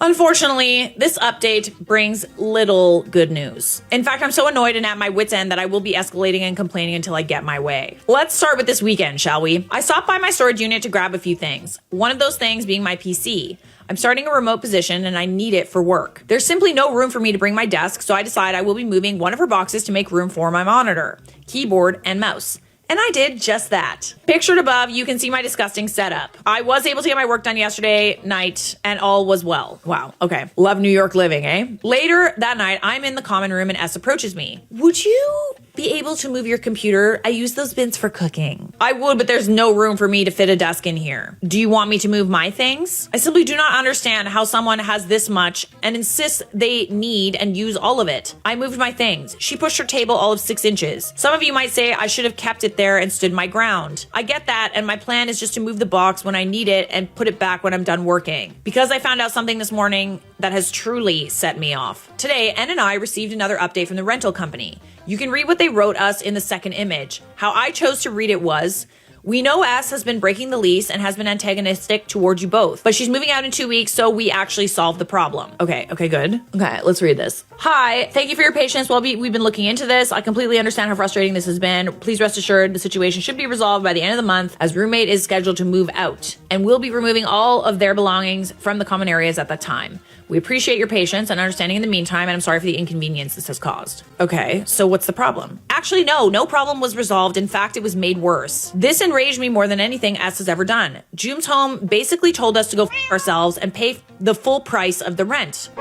Unfortunately, this update brings little good news. In fact, I'm so annoyed and at my wit's end that I will be escalating and complaining until I get my way. Let's start with this weekend, shall we? I stopped by my storage unit to grab a few things. One of those things being my PC. I'm starting a remote position and I need it for work. There's simply no room for me to bring my desk, so I decide I will be moving one of her boxes to make room for my monitor, keyboard, and mouse. And I did just that. Pictured above, you can see my disgusting setup. I was able to get my work done yesterday night and all was well. Wow, okay. Love New York living, eh? Later that night, I'm in the common room and S approaches me. Would you be able to move your computer? I use those bins for cooking. I would, but there's no room for me to fit a desk in here. Do you want me to move my things? I simply do not understand how someone has this much and insists they need and use all of it. I moved my things. She pushed her table all of 6 inches. Some of you might say I should have kept it there and stood my ground. I get that, and my plan is just to move the box when I need it and put it back when I'm done working. Because I found out something this morning that has truly set me off. Today, Ann and I received another update from the rental company. You can read what they wrote us in the second image. How I chose to read it was, we know S has been breaking the lease and has been antagonistic towards you both, but she's moving out in 2 weeks, so we actually solved the problem. Okay, good. Okay, let's read this. Hi, thank you for your patience while we've been looking into this. I completely understand how frustrating this has been. Please rest assured the situation should be resolved by the end of the month as roommate is scheduled to move out and we'll be removing all of their belongings from the common areas at that time. We appreciate your patience and understanding in the meantime, and I'm sorry for the inconvenience this has caused. Okay, so what's the problem? Actually, no problem was resolved. In fact, it was made worse. This enraged me more than anything S has ever done. June's home basically told us to go f ourselves and pay the full price of the rent.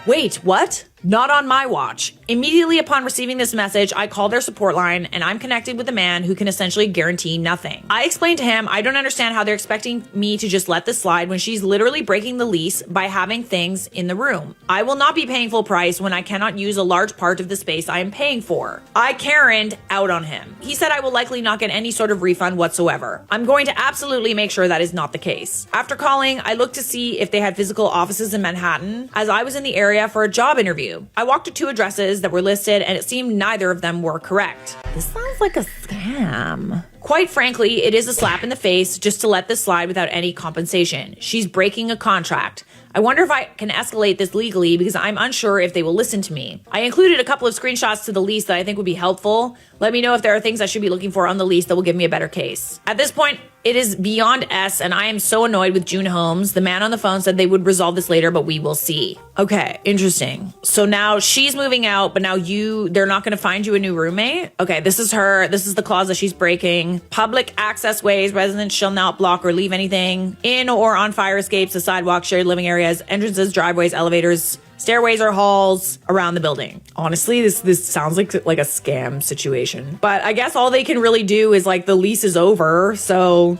Wait, what? Not on my watch. Immediately upon receiving this message, I called their support line and I'm connected with a man who can essentially guarantee nothing. I explained to him, I don't understand how they're expecting me to just let this slide when she's literally breaking the lease by having things in the room. I will not be paying full price when I cannot use a large part of the space I am paying for. I Karen'd out on him. He said I will likely not get any sort of refund whatsoever. I'm going to absolutely make sure that is not the case. After calling, I looked to see if they had physical offices in Manhattan as I was in the area for a job interview. I walked to 2 addresses that were listed and it seemed neither of them were correct. This sounds like a scam. Quite frankly, it is a slap in the face just to let this slide without any compensation. She's breaking a contract. I wonder if I can escalate this legally because I'm unsure if they will listen to me. I included a couple of screenshots to the lease that I think would be helpful. Let me know if there are things I should be looking for on the lease that will give me a better case. At this point, it is beyond S and I am so annoyed with June Holmes. The man on the phone said they would resolve this later, but we will see. Okay, interesting. So now she's moving out, but now they're not gonna find you a new roommate? Okay, this is her. This is the clause that she's breaking. Public access ways, residents shall not block or leave anything in or on fire escapes, the sidewalk, shared living areas, entrances, driveways, elevators, stairways or halls around the building. Honestly, this sounds like a scam situation. But I guess all they can really do is like the lease is over. So,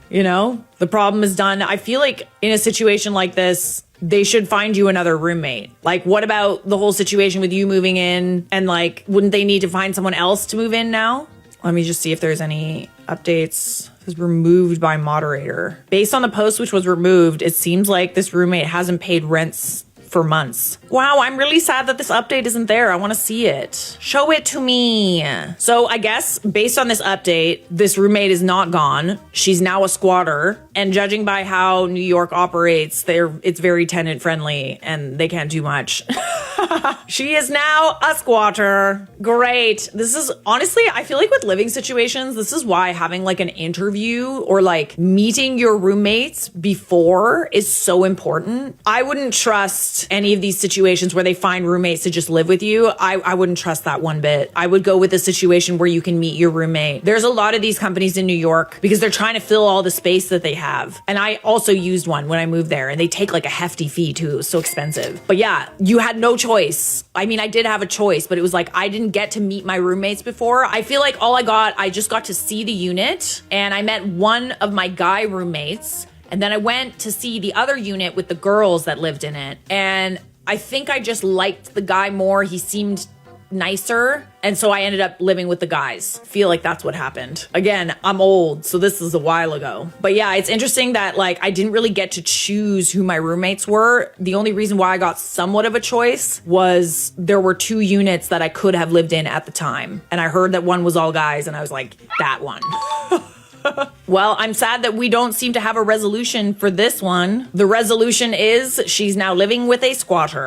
the problem is done. I feel like in a situation like this, they should find you another roommate. Like, what about the whole situation with you moving in? And like, wouldn't they need to find someone else to move in now? Let me just see if there's any updates. It was removed by moderator. Based on the post which was removed, it seems like this roommate hasn't paid rents for months. Wow, I'm really sad that this update isn't there. I want to see it. Show it to me. So I guess based on this update, this roommate is not gone. She's now a squatter. And judging by how New York operates, it's very tenant friendly and they can't do much. She is now a squatter. Great. This is honestly, I feel like with living situations, this is why having like an interview or like meeting your roommates before is so important. I wouldn't trust any of these situations where they find roommates to just live with you. I wouldn't trust that one bit. I would go with a situation where you can meet your roommate. There's a lot of these companies in New York because they're trying to fill all the space that they have. And I also used one when I moved there and they take like a hefty fee too. It was so expensive. But yeah, you had no choice. I mean, I did have a choice, but it was like I didn't get to meet my roommates before. I feel like I just got to see the unit and I met one of my guy roommates. And then I went to see the other unit with the girls that lived in it. And I think I just liked the guy more. He seemed nicer. And so I ended up living with the guys. I feel like that's what happened. Again, I'm old, so this is a while ago. But yeah, it's interesting that like I didn't really get to choose who my roommates were. The only reason why I got somewhat of a choice was there were 2 units that I could have lived in at the time. And I heard that one was all guys and I was like, that one. Well, I'm sad that we don't seem to have a resolution for this one. The resolution is she's now living with a squatter.